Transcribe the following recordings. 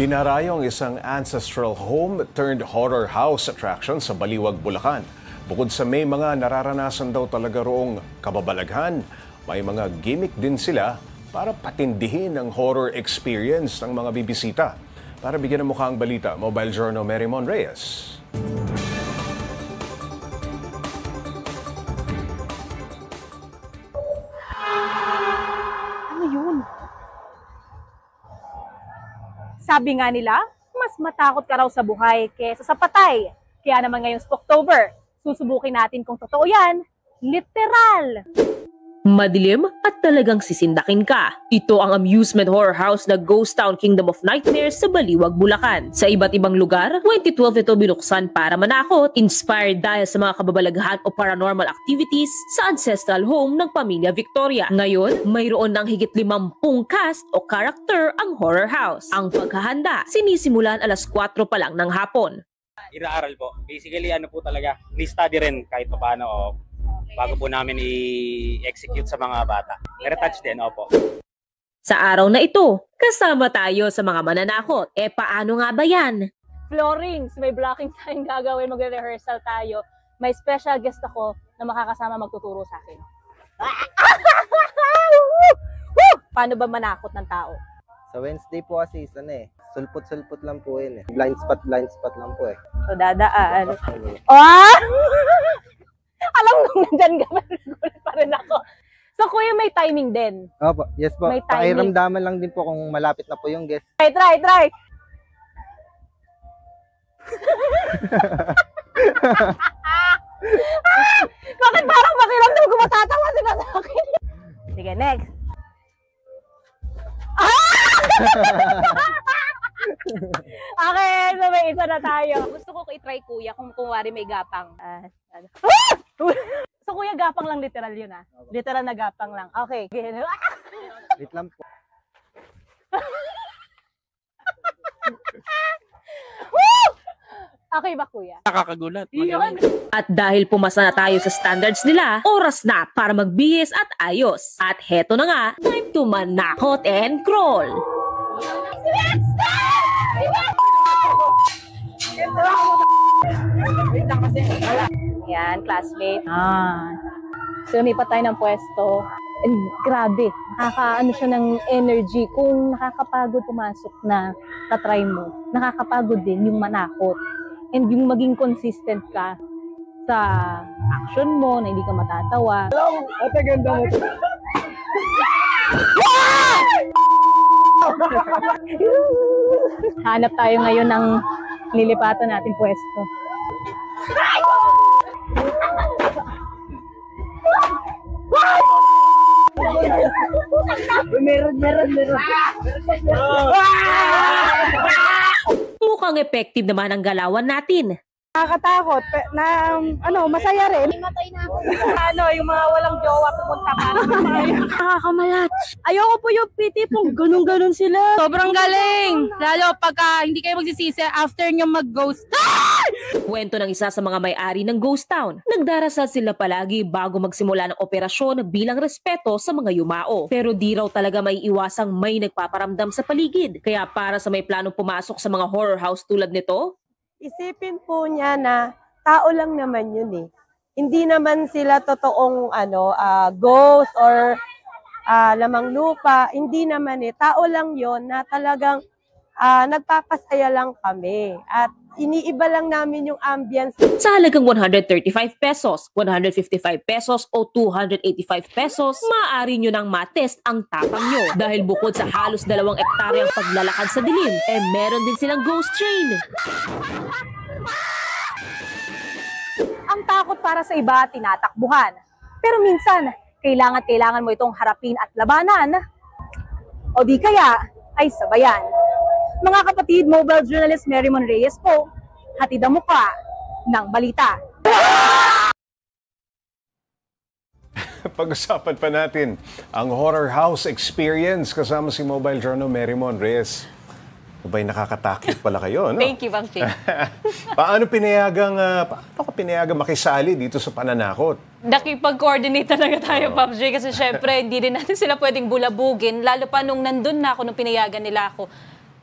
Dinarayong isang ancestral home turned horror house attraction sa Baliwag, Bulacan. Bukod sa may mga nararanasan daw talaga roong kababalaghan, may mga gimmick din sila para patindihin ang horror experience ng mga bibisita. Para bigyan ng mukha ang balita, Mobile Journal Marymon Reyes. Ano yun? Sabi nga nila, mas matakot ka raw sa buhay kaysa sa patay. Kaya naman ngayong Spooktober, susubukin natin kung totoo yan, literal. Madilim at talagang sisindakin ka. Ito ang amusement horror house na Ghost Town Kingdom of Nightmares sa Baliwag, Bulacan. Sa iba't ibang lugar, 2012 ito binuksan para manakot, inspired dahil sa mga kababalaghan o paranormal activities sa ancestral home ng pamilya Victoria. Ngayon, mayroon ng higit 50 cast o character ang horror house. Ang paghahanda, sinisimulan alas 4 pa lang ng hapon. Inaaral po. Basically, ano po talaga, ni-study rin kahit paano bago po namin i-execute sa mga bata. Retouch din, opo. Sa araw na ito, kasama tayo sa mga mananakot. Paano nga ba yan? Floorings, may blocking tayong gagawin, magre-rehearsal tayo. May special guest ako na makakasama magtuturo sa akin. Paano ba manakot ng tao? Sa Wednesday po kasi sulpot-sulpot lang po yun eh. Blind spot lang po eh. So dadaan. Oh! Alam mo, nandyan ka, nagulat pa rin ako. So kuya, may timing din? Opo, yes po. May timing. Pakiramdaman lang din po kung malapit na po yung guest. Try! Bakit parang pakiramdam ko matatawa sila sa akin? Sige, next. Okay, so may isa na tayo. Gusto ko i-try kuya kung wari may gapang. So kuya, gapang lang literal yun ah. Literal na gapang lang. Okay. Wait lang po. Okay ba kuya? Nakakagulat. At dahil pumasa na tayo sa standards nila, oras na para magbihis at ayos. At heto na nga, time to manakot and crawl. Yan, classmate. So, lumipat tayo ng pwesto. And grabe, nakakaano siya ng energy. Kung nakakapagod pumasok na tatry mo, nakakapagod din yung manakot. And yung maging consistent ka sa action mo, na hindi ka matatawa. Hello! Ate, ganda mo. Hanap tayo ngayon ng lilipatan nating pwesto. Meron. Mukhang effective naman ang galawan natin. Nakakatakot, masaya rin. Yung mga walang jowa pumunta ka. Nakakamalat. Ayoko po yung piti pong ganun-ganun sila. Sobrang galing! Lalo pagka hindi kayo magsisisi after nyo mag-ghost. Kwento ng isa sa mga may-ari ng Ghost Town. Nagdarasal sila palagi bago magsimula ng operasyon bilang respeto sa mga yumao. Pero di raw talaga may iwasang may nagpaparamdam sa paligid. Kaya para sa may planong pumasok sa mga horror house tulad nito, isipin po niya na tao lang naman yun eh. Hindi naman sila totoong ghost or lamang lupa. Hindi naman eh. Tao lang yun na talagang nagpapasaya lang kami. At iniiba lang namin yung ambience. Sa halagang 135 pesos, 155 pesos o 285 pesos, maaari nyo nang matest ang tapang nyo. Dahil bukod sa halos 2 ektaryang paglalakad sa dilim, meron din silang ghost train. Ang takot para sa iba, tinatakbuhan. Pero minsan, kailangan mo itong harapin at labanan. O di kaya, ay sabayan. Mga kapatid, mobile journalist Marymon Reyes po, hatid ang mukha ng balita. Pag-usapan pa natin ang horror house experience kasama si Mobile Journal Marymon Reyes. Abay, nakakatakot pala kayo, no? Thank you, Bang Ching. paano ka pinayagang makisali dito sa pananakot? Nakipag-coordinate talaga tayo, Pops J, kasi syempre hindi din natin sila pwedeng bulabugin, lalo pa nung nandun na ako, nung pinayagan nila ako.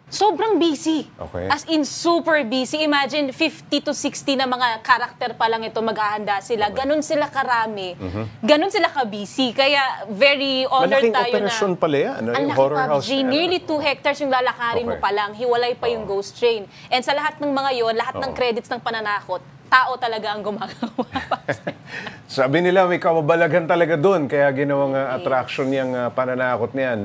Sobrang busy. Okay. As in, super busy. Imagine, 50 to 60 na mga karakter pa lang ito, maghahanda sila. Ganon sila karami. Ganon sila ka-busy. Kaya, very honored Malaking tayo na... operasyon pala yan. Ang laki, horror PUBG. house. Nearly 2 hectares yung lalakarin mo Okay. pa lang. Hiwalay pa yung ghost train. And sa lahat ng mga yon, lahat ng credits ng pananakot, tao talaga ang gumagawa. Sabi nila may kababalaghan talaga doon. Kaya ginawang attraction niyang pananakot niyan.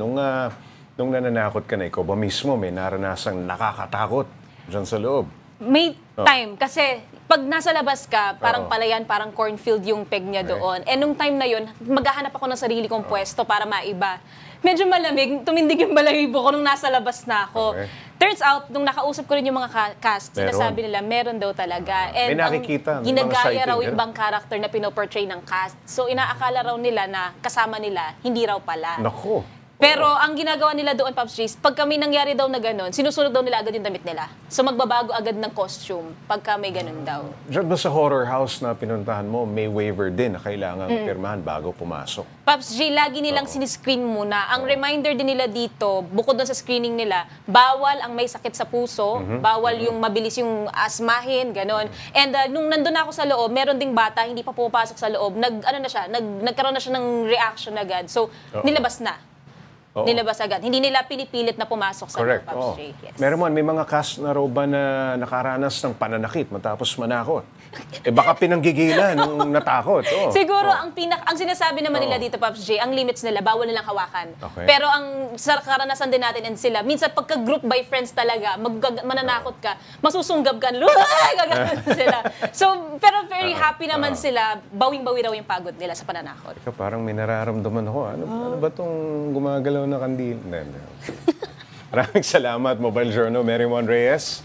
Nung nananakot ka na, ikaw ba mismo may naranasang nakakatakot dyan sa loob? May time. Kasi pag nasa labas ka, parang Oo. palayan, parang cornfield yung peg niya doon. And nung time na yun, maghahanap ako ng sarili kong pwesto para maiba. Medyo malamig, tumindig yung balahibo ko nung nasa labas na ako. Okay. Turns out, nung nakausap ko rin yung mga cast, Meron. sinasabi nila, meron daw talaga. May And ang nakikita, may mga ginagaya sighting, raw yung ganun. ibang character na pinoportray ng cast. So inaakala raw nila na kasama nila, hindi raw pala. Nako. Pero ang ginagawa nila doon, Pops Jace, pag kami nangyari daw na gano'n, sinusunod daw nila agad yung damit nila. So magbabago agad ng costume pagka may gano'n daw. Diyan ba sa horror house na pinuntahan mo, may waiver din na kailangan pirmahan bago pumasok? Pops J, lagi nilang siniscreen muna. Ang reminder din nila dito, bukod doon sa screening nila, bawal ang may sakit sa puso, bawal yung mabilis yung asmahin, gano'n. And nung nandun ako sa loob, meron ding bata, hindi pa pumapasok sa loob, nagkaroon na siya ng reaction agad. So, nilabas na. Oo. Nilabas agad. Hindi nila pinipilit na pumasok sa Correct. loob, Pops Oo. J. Yes. Meron man, may mga cast na raw ba na nakaranas ng pananakit matapos manakot? Baka pinanggigilan nung natakot. Oo. Siguro Oo. ang sinasabi naman nila dito, Pops J, ang limits nila, bawal nilang hawakan. Okay. Pero ang sa karanasan din natin and sila, minsan pagka group by friends talaga, mananakot ka, masusunggab ka, gagawin sila. So, pero very happy naman sila, bawing-bawi raw yung pagod nila sa pananakot. Ika, parang may nararamdaman ako. Ano ba itong gumagalaw na kandil? Maraming salamat, Mobile Journal, Mary Mon Reyes.